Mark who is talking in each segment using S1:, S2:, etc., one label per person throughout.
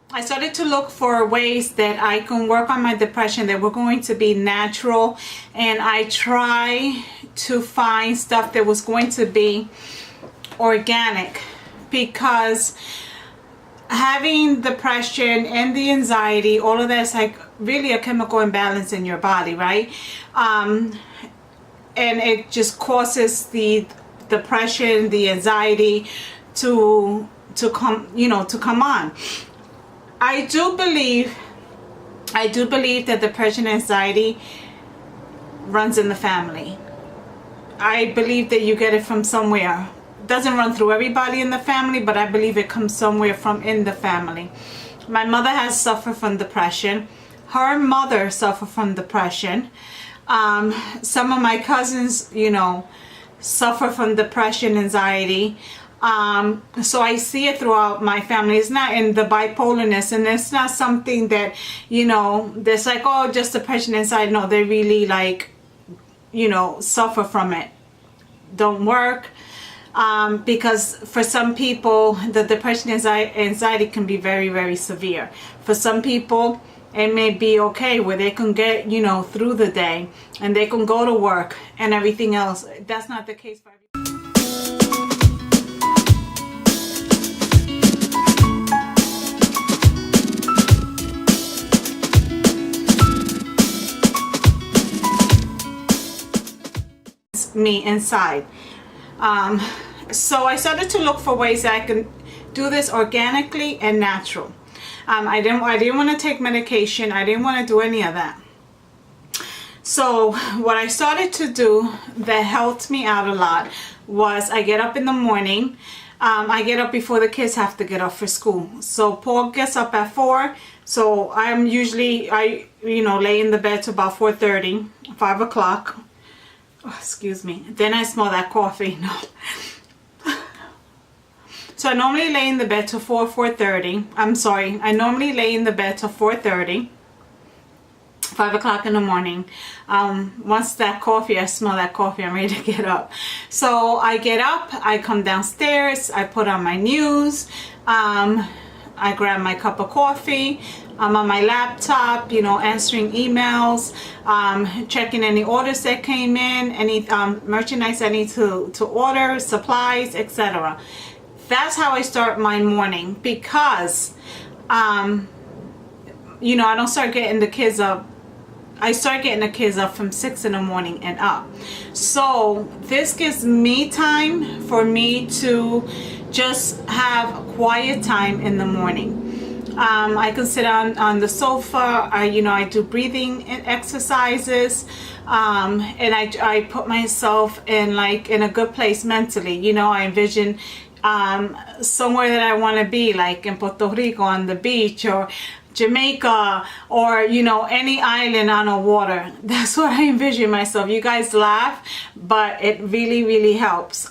S1: I started to look for ways that I can work on my depression that were going to be natural, and I try to find stuff that was going to be organic, because having depression and the anxiety, all of that's like really a chemical imbalance in your body, right? And it just causes the depression, the anxiety to come, you know, to come on. I do believe that depression and anxiety runs in the family. I believe that you get it from somewhere. It doesn't run through everybody in the family, but I believe it comes somewhere from in the family. My mother has suffered from depression. Her mother suffered from depression. Some of my cousins, you know, suffer from depression, anxiety. So I see it throughout my family. It's not in the bipolarness, and it's not something that, you know, there's like, oh, just depression inside. No, they really, like, you know, suffer from it. Don't work. Because for some people, the depression and anxiety can be very, very severe. For some people, it may be okay where they can get, you know, through the day and they can go to work and everything else. That's not the case for everyone. Me inside. So I started to look for ways that I can do this organically and natural. I didn't want to take medication. I didn't want to do any of that. So what I started to do that helped me out a lot was I get up in the morning. I get up before the kids have to get up for school. So Paul gets up at 4. So I'm usually, you know, lay in the bed to about 4:30, 5 o'clock. Oh, excuse me. Then I smell that coffee. No. So I normally lay in the bed till 4:30. I'm sorry. I normally lay in the bed till 4:30. 5 o'clock in the morning. Once that coffee, I smell that coffee, I'm ready to get up. So I get up, I come downstairs, I put on my news, I grab my cup of coffee, I'm on my laptop, you know, answering emails, checking any orders that came in, any merchandise I need to order, supplies, etc. That's how I start my morning, because you know, I don't start getting the kids up. I start getting the kids up from 6 in the morning and up. So this gives me time for me to just have quiet time in the morning. I can sit on the sofa. You know, I do breathing exercises, and I put myself in a good place mentally. You know, I envision somewhere that I want to be, like in Puerto Rico on the beach, or Jamaica, or, you know, any island on a water. That's what I envision myself. You guys laugh, but it really, really helps.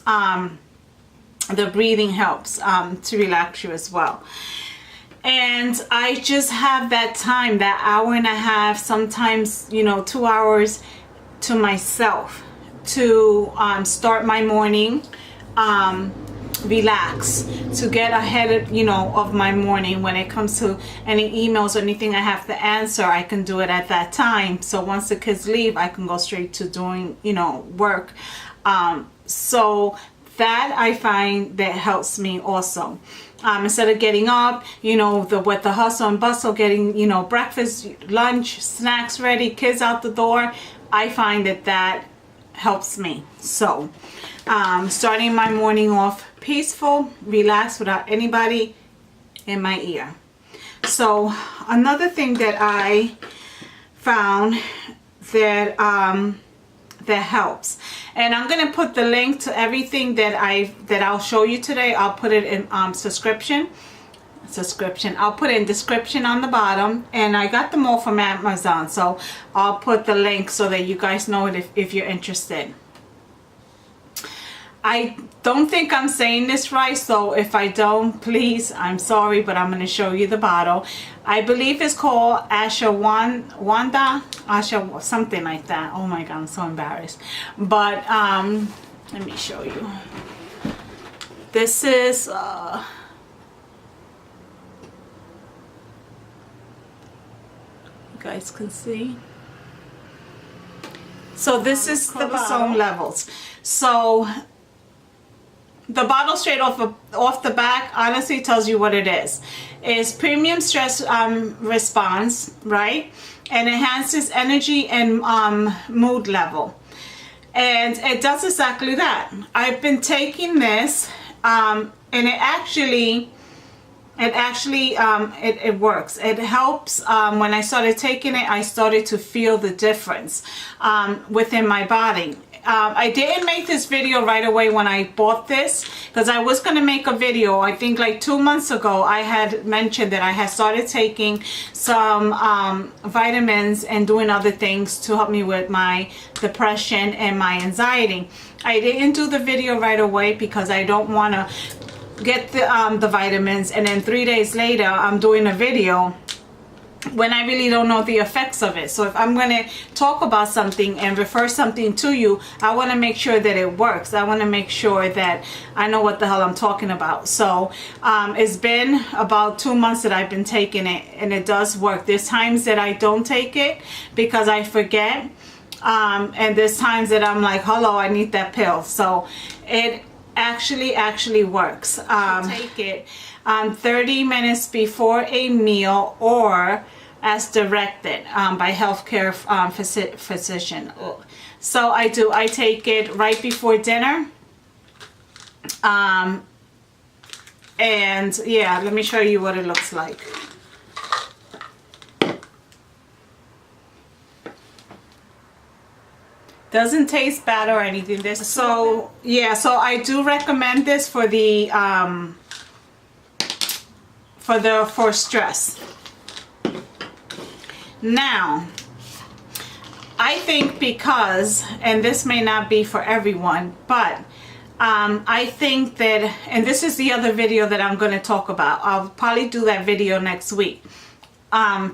S1: The breathing helps to relax you as well. And I just have that time, that hour and a half, sometimes, you know, 2 hours to myself to start my morning, relax, to get ahead of, you know, of my morning. When it comes to any emails or anything I have to answer, I can do it at that time. So once the kids leave, I can go straight to doing, you know, work. So that I find that helps me also. Instead of getting up, you know, with the hustle and bustle, getting, you know, breakfast, lunch, snacks ready, kids out the door, I find that helps me. So starting my morning off peaceful, relaxed, without anybody in my ear. So another thing that I found that that helps, and I'm gonna put the link to everything that I'll show you today. I'll put it in subscription. I'll put it in description on the bottom, and I got them all from Amazon, so I'll put the link so that you guys know it if you're interested. I don't think I'm saying this right, so if I don't, please, I'm sorry, but I'm going to show you the bottle. I believe it's called Ashwagandha, something like that. Oh my god, I'm so embarrassed. But let me show you. This is You guys can see. So this is the chromosome levels. So the bottle straight off the back honestly tells you what it is. It's premium stress response, right? And enhances energy and mood level. And it does exactly that. I've been taking this and it works. It helps. When I started taking it, I started to feel the difference within my body. I didn't make this video right away when I bought this because I was going to make a video. I think like 2 months ago I had mentioned that I had started taking some vitamins and doing other things to help me with my depression and my anxiety. I didn't do the video right away because I don't want to get the vitamins and then 3 days later I'm doing a video when I really don't know the effects of it. So if I'm going to talk about something and refer something to you, I want to make sure that it works. I want to make sure that I know what the hell I'm talking about. So it's been about 2 months that I've been taking it and it does work. There's times that I don't take it because I forget, and there's times that I'm like, hello, I need that pill. So it actually works. Take it 30 minutes before a meal or as directed by healthcare physician. So I take it right before dinner. And yeah, let me show you what it looks like. Doesn't taste bad or anything. So yeah, so I do recommend this for the for stress. Now, I think because, and this may not be for everyone, but I think that, and this is the other video that I'm going to talk about. I'll probably do that video next week.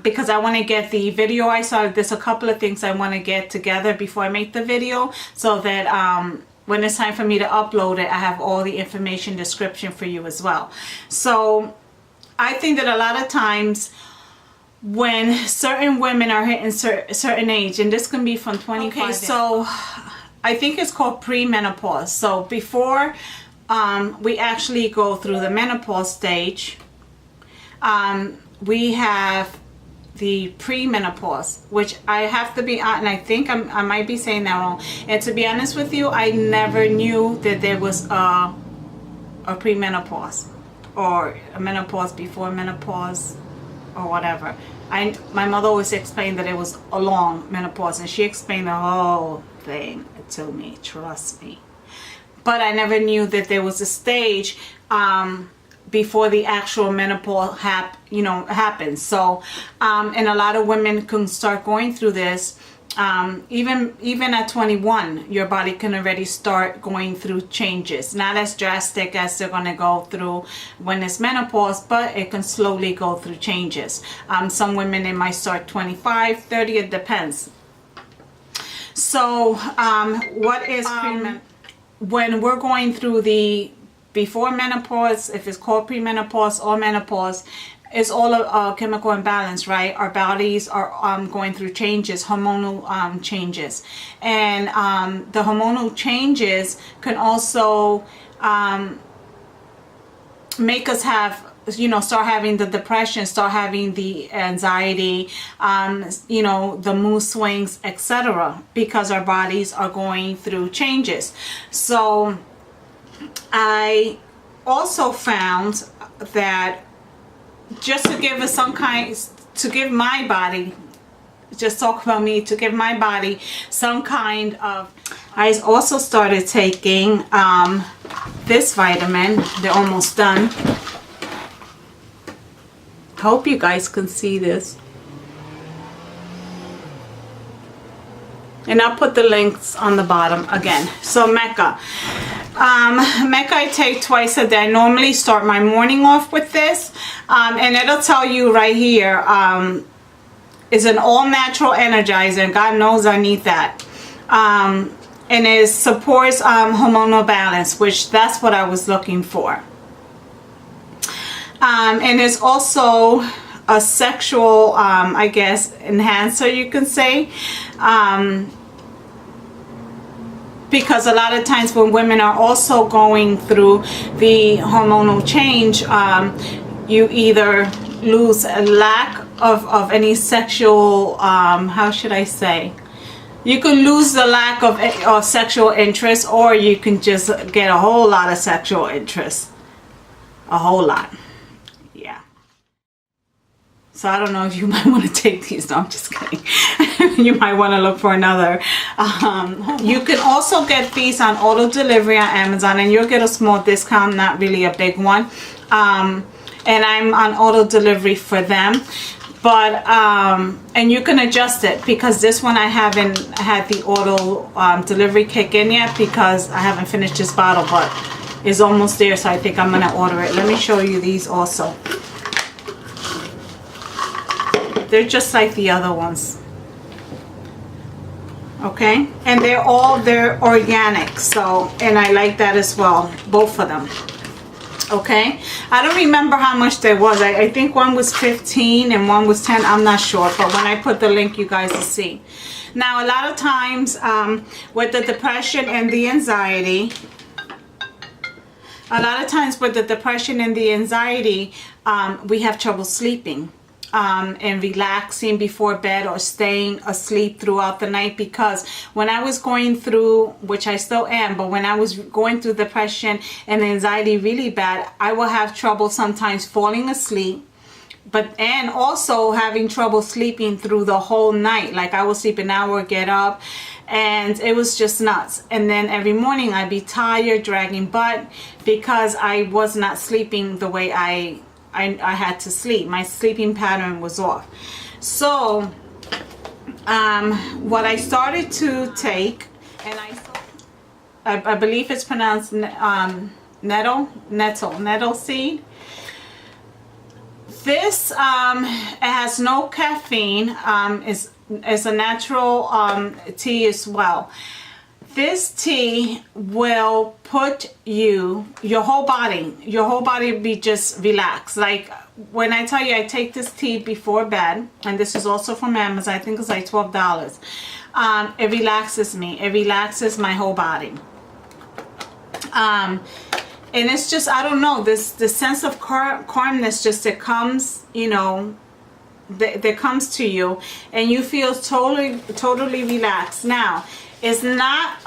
S1: Because I want to get the video I saw. There's a couple of things I want to get together before I make the video so that when it's time for me to upload it, I have all the information description for you as well. So I think that a lot of times when certain women are hitting certain age, and this can be from 25. Okay, so I think it's called premenopause. So before we actually go through the menopause stage, we have the premenopause, which I have to be honest, and I think I might be saying that wrong. And to be honest with you, I never knew that there was a premenopause or a menopause before menopause or whatever. My mother always explained that it was a long menopause, and she explained the whole thing to me, trust me. But I never knew that there was a stage before the actual menopause happens. So and a lot of women can start going through this even at 21. Your body can already start going through changes, not as drastic as they're going to go through when it's menopause, but it can slowly go through changes. Some women, it might start 25, 30, it depends. So what is when we're going through the before menopause, if it's called premenopause or menopause, it's all a chemical imbalance, right? Our bodies are going through changes, hormonal changes. And the hormonal changes can also make us have, start having the depression, start having the anxiety, the mood swings, etc. because our bodies are going through changes. So I also found that just to give us to give my body, just talk about me, to give my body some kind of, I also started taking this vitamin. They're almost done. Hope you guys can see this. And I'll put the links on the bottom again. So Maca. Maca I take twice a day. I normally start my morning off with this. And it'll tell you right here, is an all-natural energizer. God knows I need that. And it supports hormonal balance, which that's what I was looking for. And it's also a sexual, I guess, enhancer, you can say. Because a lot of times when women are also going through the hormonal change, you either lose a lack of any sexual, how should I say? You can lose the lack of sexual interest, or you can just get a whole lot of sexual interest. A whole lot. Yeah. So I don't know if you might want to take these. No, I'm just kidding. You might want to look for another. You can also get these on auto delivery on Amazon, and you'll get a small discount, not really a big one. And I'm on auto delivery for them. But and you can adjust it, because this one I haven't had the auto delivery kick in yet, because I haven't finished this bottle, but it's almost there, so I think I'm gonna order it. Let me show you these also. They're just like the other ones. Okay, and they're organic, so, and I like that as well, both of them. Okay, I don't remember how much there was. I think one was 15 and one was 10. I'm not sure, but when I put the link, you guys will see. Now, a lot of times with the depression and the anxiety, we have trouble sleeping. And relaxing before bed, or staying asleep throughout the night, because when I was going through, which I still am, but when I was going through depression and anxiety really bad, I will have trouble sometimes falling asleep, and also having trouble sleeping through the whole night. Like, I will sleep an hour, get up, and it was just nuts. And then every morning I'd be tired, dragging butt, because I was not sleeping the way I had to sleep. My sleeping pattern was off. So what I started to take, and I believe it's pronounced nettle seed. This it has no caffeine. Is a natural tea as well. This tea will put your whole body be just relaxed. Like, when I tell you I take this tea before bed, and this is also from Amazon, I think it's like $12. It relaxes me. It relaxes my whole body. And it's just, I don't know, the sense of calmness just that comes, you know, that comes to you, and you feel totally relaxed. Now, it's not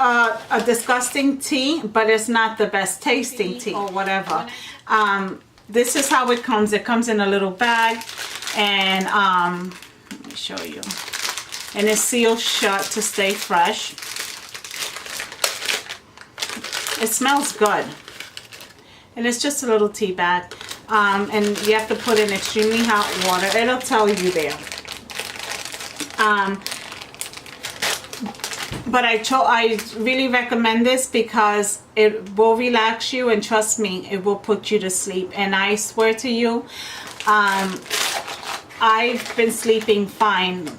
S1: a disgusting tea, but it's not the best tasting tea or whatever. This is how it comes. It comes in a little bag, and let me show you. And it's sealed shut to stay fresh. It smells good. And it's just a little tea bag. And you have to put in extremely hot water. It'll tell you there. But I really recommend this, because it will relax you, and trust me, it will put you to sleep. And I swear to you, I've been sleeping fine.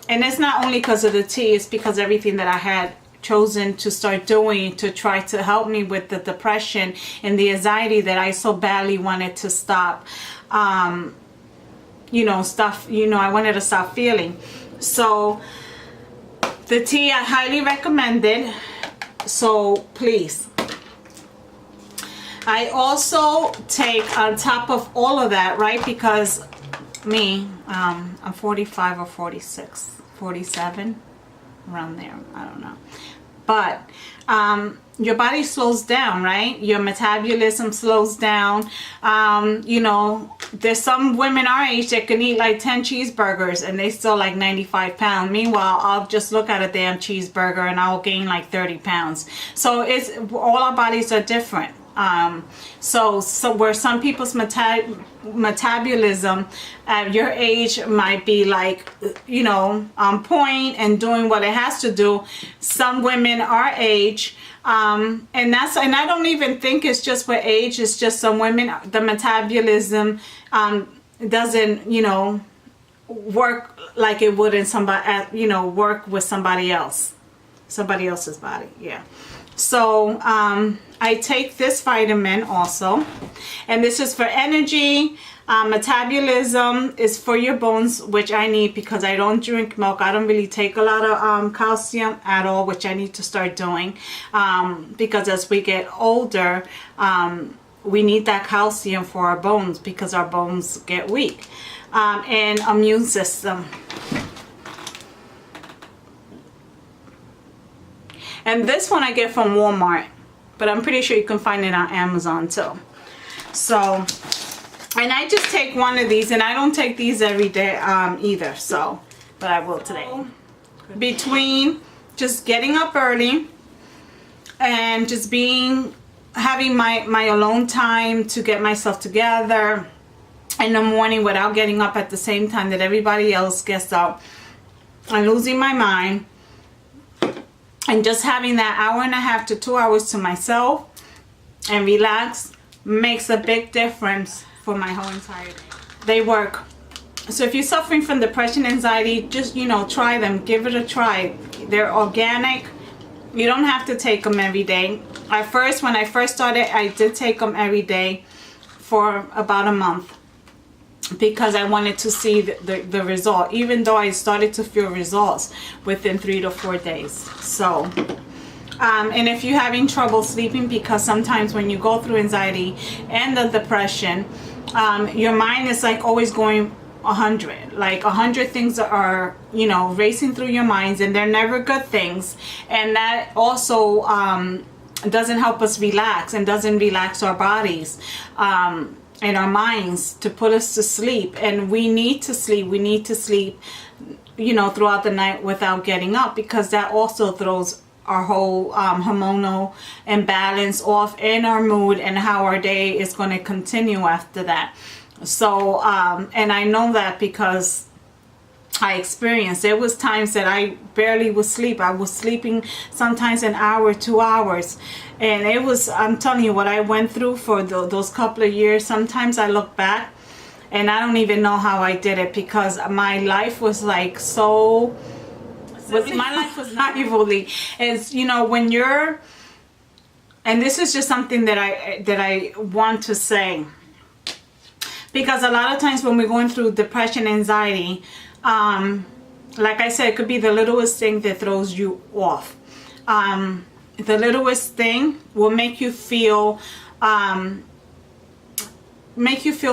S1: And it's not only because of the tea, it's because everything that I had chosen to start doing to try to help me with the depression and the anxiety that I so badly wanted to stop. I wanted to stop feeling. So the tea, I highly recommend it. So please. I also take, on top of all of that, right, because I'm 45 or 46, 47, around there, I don't know. But your body slows down, right? Your metabolism slows down. There's some women our age that can eat like 10 cheeseburgers and they still like 95 pounds. Meanwhile, I'll just look at a damn cheeseburger and I'll gain like 30 pounds. So all our bodies are different. So where some people's metabolism at your age might be like, on point and doing what it has to do, some women our age, and I don't even think it's just with age, it's just some women, the metabolism doesn't work like it would in somebody, work with somebody else's body. Yeah. So I take this vitamin also, and this is for energy, Metabolism is for your bones, which I need because I don't drink milk. I don't really take a lot of calcium at all, which I need to start doing, because as we get older, we need that calcium for our bones because our bones get weak. And immune system. And this one I get from Walmart, but I'm pretty sure you can find it on Amazon too. So, and I just take one of these, and I don't take these every day either, so, but I will today. Between just getting up early and just having my alone time to get myself together in the morning without getting up at the same time that everybody else gets up and losing my mind, and just having that hour and a half to 2 hours to myself and relax makes a big difference for my whole entire day. They work. So if you're suffering from depression, anxiety, just, you know, try them. Give it a try. They're organic. You don't have to take them every day. At first, when I first started, I did take them every day for about a month because I wanted to see the result, even though I started to feel results within 3 to 4 days. So and if you're having trouble sleeping, because sometimes when you go through anxiety and the depression, your mind is like always going 100, like 100 things are, you know, racing through your minds, and they're never good things. And that also doesn't help us relax, and doesn't relax our bodies and our minds to put us to sleep. And we need to sleep. We need to sleep, you know, throughout the night without getting up, because that also throws our whole hormonal imbalance off, in our mood, and how our day is going to continue after that. So and I know that because I experienced, there was times that I barely would sleep. I was sleeping sometimes an hour, 2 hours, and it was, I'm telling you, what I went through for those couple of years. Sometimes I look back and I don't even know how I did it, because my life was like so, my life was not evilly. It's, you know, when you're, and this is just something that I want to say, because a lot of times when we're going through depression, anxiety, like I said, it could be the littlest thing that throws you off. The littlest thing will make you feel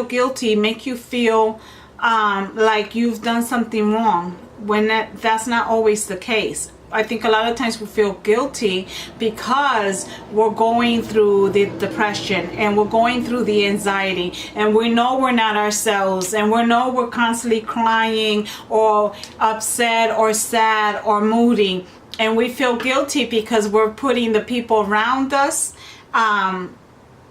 S1: guilty, make you feel like you've done something wrong, when that's not always the case. I think a lot of times we feel guilty because we're going through the depression, and we're going through the anxiety, and we know we're not ourselves, and we know we're constantly crying or upset or sad or moody, and we feel guilty because we're putting the people around us,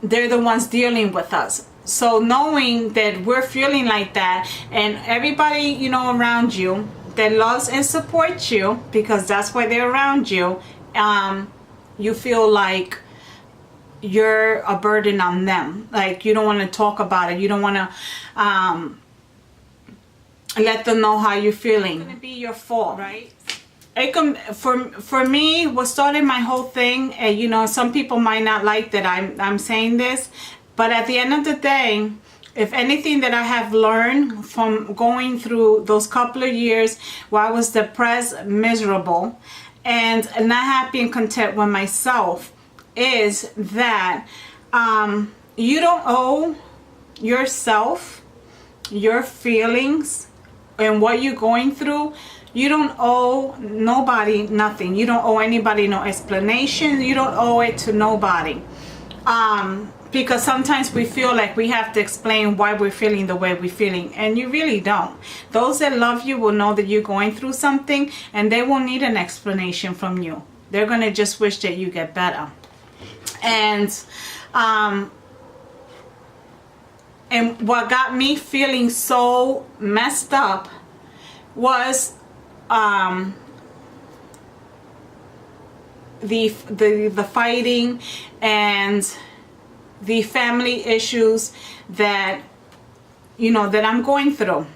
S1: they're the ones dealing with us. So knowing that we're feeling like that, and everybody, you know, around you that loves and supports you, because that's why they're around you, you feel like you're a burden on them. Like you don't want to talk about it. You don't want to let them know how you're feeling. It's gonna be your fault, right? It can, for me, what started my whole thing, and you know, some people might not like that I'm saying this, but at the end of the day, if anything that I have learned from going through those couple of years where I was depressed, miserable, and not happy and content with myself, is that you don't owe yourself, your feelings, and what you're going through. You don't owe nobody nothing. You don't owe anybody no explanation. You don't owe it to nobody. Because sometimes we feel like we have to explain why we're feeling the way we're feeling, and you really don't. Those that love you will know that you're going through something, and they won't need an explanation from you. They're going to just wish that you get better. And what got me feeling so messed up was the fighting and the family issues that, you know, that I'm going through.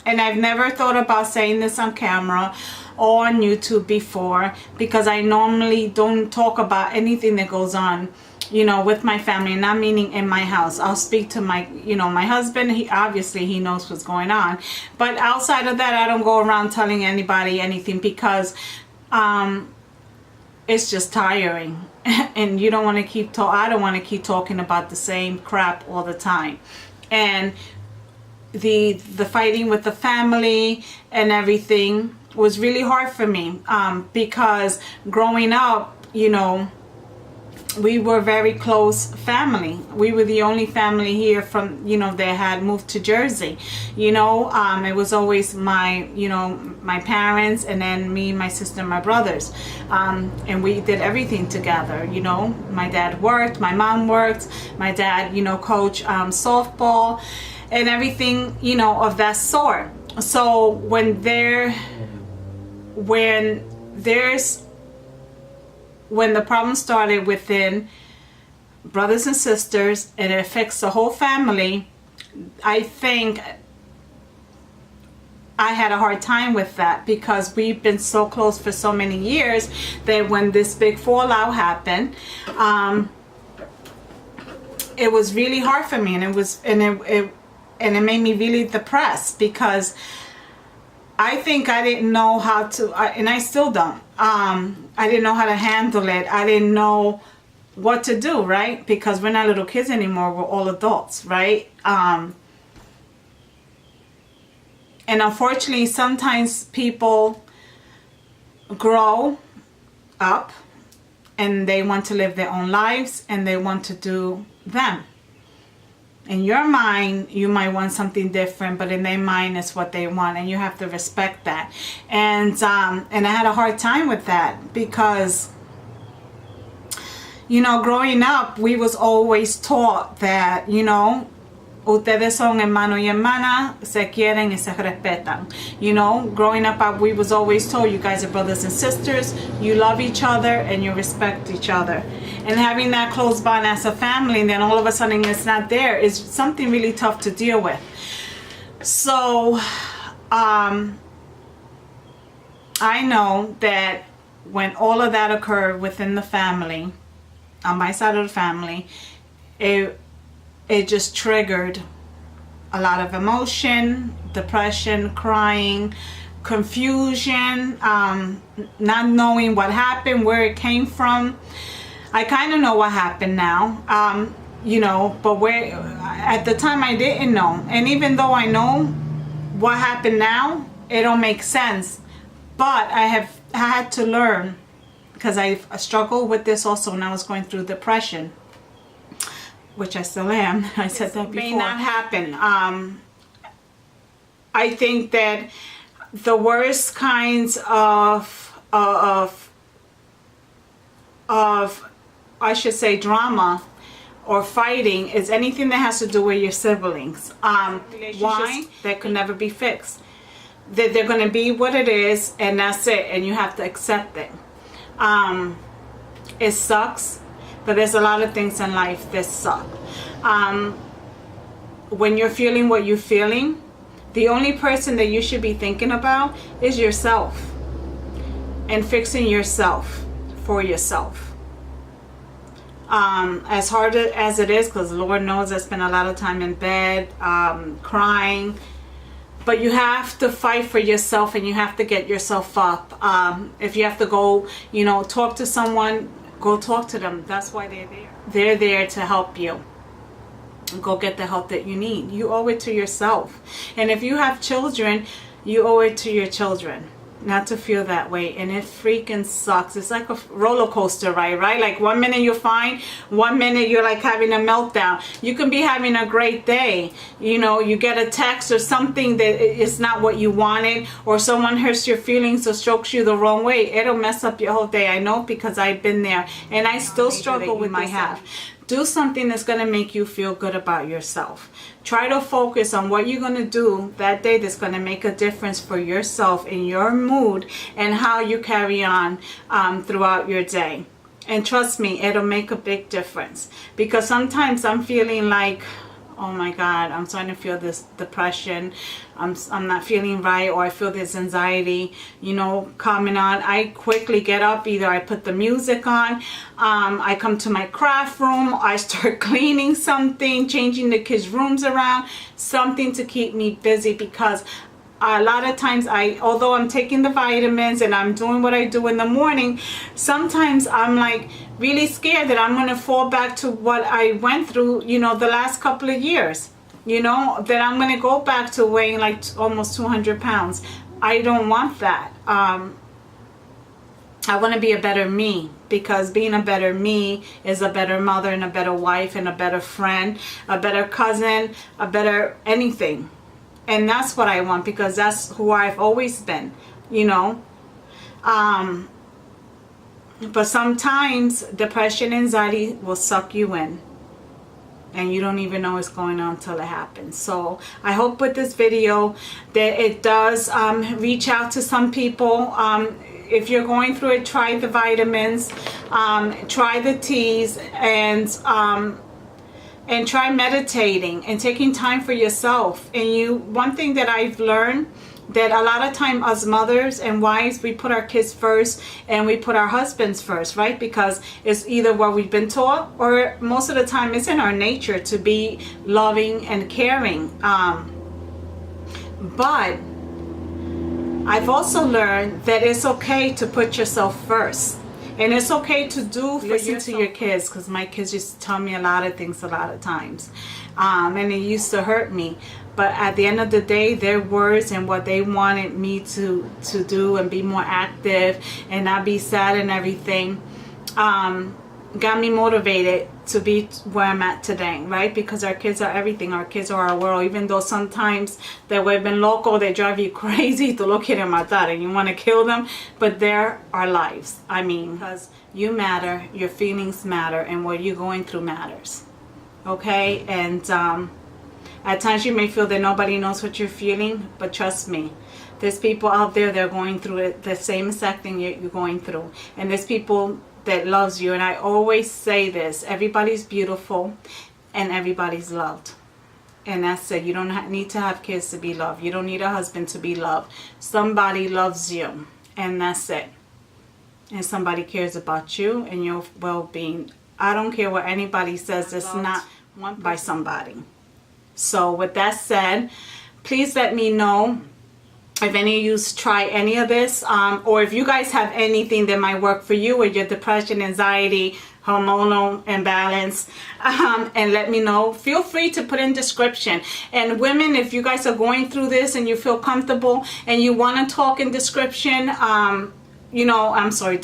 S1: And I've never thought about saying this on camera or on YouTube before, because I normally don't talk about anything that goes on you know, with my family, not meaning in my house. I'll speak to my, you know, my husband. He obviously, he knows what's going on. But outside of that, I don't go around telling anybody anything, because it's just tiring. And you don't want to keep I don't want to keep talking about the same crap all the time. And the fighting with the family and everything was really hard for me, because growing up, you know, we were very close family. We were the only family here from, you know, that had moved to Jersey. You know, it was always my, you know, my parents, and then me, my sister, and my brothers. And we did everything together. You know, my dad worked, my mom worked, my dad, you know, coached softball and everything, you know, of that sort. So when the problem started within brothers and sisters, and it affects the whole family, I think I had a hard time with that, because we've been so close for so many years that when this big fallout happened, it was really hard for me, and it made me really depressed, because I think I didn't know how to, and I still don't. I didn't know how to handle it. I didn't know what to do, right? Because we're not little kids anymore. We're all adults, right? And unfortunately, sometimes people grow up and they want to live their own lives, and they want to do them. In your mind, you might want something different, but in their mind, it's what they want, and you have to respect that. And I had a hard time with that, because, you know, growing up, we was always taught that, you know, ustedes son hermano y hermana, se quieren y se respetan. You know, growing up, we was always told, you guys are brothers and sisters, you love each other, and you respect each other. And having that close bond as a family, and then all of a sudden it's not there, is something really tough to deal with. So I know that when all of that occurred within the family, on my side of the family, it just triggered a lot of emotion, depression, crying, confusion, not knowing what happened, where it came from. I kind of know what happened now, you know, but at the time I didn't know. And even though I know what happened now, it don't make sense. But I had to learn, because I struggled with this also when I was going through depression, which I still am. I said that before. May not happen. I think that the worst kinds of I should say drama or fighting is anything that has to do with your siblings. Why? That could never be fixed. That they're going to be what it is, and that's it, and you have to accept it. It sucks, but there's a lot of things in life that suck. When you're feeling what you're feeling, the only person that you should be thinking about is yourself, and fixing yourself for yourself. As hard as it is, because Lord knows I spend a lot of time in bed, crying, but you have to fight for yourself, and you have to get yourself up. If you have to go, you know, talk to someone, go talk to them. That's why they're there. They're there to help you. Go get the help that you need. You owe it to yourself. And if you have children, you owe it to your children not to feel that way. And it freaking sucks. It's like a roller coaster ride, right? Like 1 minute you're fine, 1 minute you're like having a meltdown. You can be having a great day, you know, you get a text or something that is not what you wanted, or someone hurts your feelings or strokes you the wrong way. It'll mess up your whole day. I know, because I've been there, and I still struggle with myself. Do something that's going to make you feel good about yourself. Try to focus on what you're going to do that day that's going to make a difference for yourself in your mood and how you carry on throughout your day. And trust me, it'll make a big difference. Because sometimes I'm feeling like oh my God, I'm starting to feel this depression, I'm not feeling right, or I feel this anxiety, you know, coming on, I quickly get up. Either I put the music on, I come to my craft room, I start cleaning something, changing the kids' rooms around, something to keep me busy, because a lot of times although I'm taking the vitamins and I'm doing what I do in the morning, sometimes I'm like really scared that I'm going to fall back to what I went through, you know, the last couple of years, you know, that I'm going to go back to weighing like almost 200 pounds. I don't want that. I want to be a better me, because being a better me is a better mother and a better wife and a better friend, a better cousin, a better anything. And that's what I want, because that's who I've always been, you know. But sometimes depression, anxiety will suck you in, and you don't even know what's going on until it happens. So I hope with this video that it does reach out to some people. If you're going through it, try the vitamins, try the teas, and try meditating and taking time for yourself. And one thing that I've learned, that a lot of time us mothers and wives, we put our kids first and we put our husbands first, right? Because it's either what we've been taught, or most of the time it's in our nature to be loving and caring. But I've also learned that it's okay to put yourself first. And it's okay to listen to your kids, because my kids used to tell me a lot of things a lot of times. And it used to hurt me. But at the end of the day, their words and what they wanted me to do and be more active and not be sad and everything, got me motivated to be where I'm at today, right? Because our kids are everything. Our kids are our world. Even though sometimes they vuelven loco, they drive you crazy, to lo quieren matar, and you want to kill them, but they're our lives. I mean, because you matter, your feelings matter, and what you're going through matters. Okay? And at times you may feel that nobody knows what you're feeling, but trust me, there's people out there that are going through it, the same exact thing you're going through. And there's people that loves you. And I always say this: everybody's beautiful and everybody's loved. And that's it. You don't need to have kids to be loved. You don't need a husband to be loved. Somebody loves you, and that's it. And somebody cares about you and your well-being. I don't care what anybody says, it's not by somebody. So with that said, please let me know if any of you try any of this, or if you guys have anything that might work for you with your depression, anxiety, hormonal imbalance, and let me know. Feel free to put in description. And women, if you guys are going through this and you feel comfortable and you want to talk in description, you know, I'm sorry,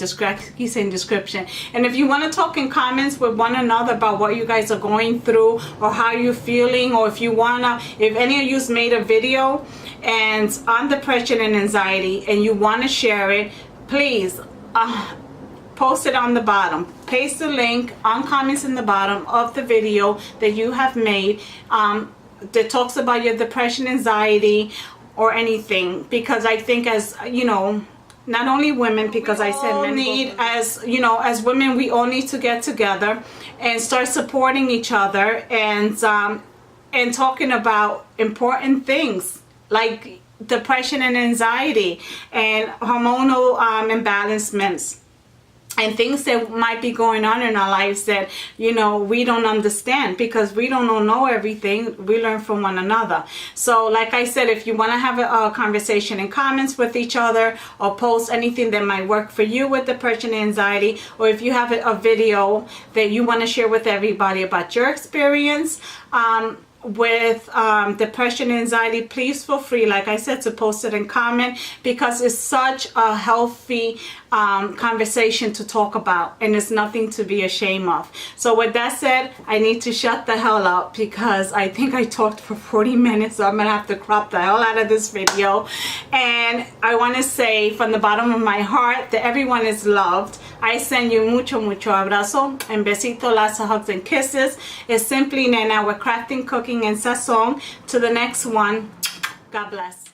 S1: he's saying description. And if you want to talk in comments with one another about what you guys are going through or how you're feeling, or if you wanna, if any of you's made a video and on depression and anxiety and you want to share it, please post it on the bottom. Paste the link on comments in the bottom of the video that you have made that talks about your depression, anxiety, or anything, because I think, as you know, not only women, because I said men need, as you know, as women, we all need to get together and start supporting each other and talking about important things like depression and anxiety and hormonal imbalancements and things that might be going on in our lives that, you know, we don't understand, because we don't know everything. We learn from one another. So like I said, if you want to have a conversation in comments with each other, or post anything that might work for you with depression and anxiety, or if you have a video that you want to share with everybody about your experience with depression and anxiety, please feel free, like I said, to post it and comment, because it's such a healthy conversation to talk about, and it's nothing to be ashamed of. So with that said, I need to shut the hell up, because I think I talked for 40 minutes, so I'm gonna have to crop the hell out of this video. And I want to say from the bottom of my heart that everyone is loved. I send you mucho abrazo and besito, lots of hugs and kisses. It's SimplyNena with crafting, cooking, and sazon. To the next one, God bless.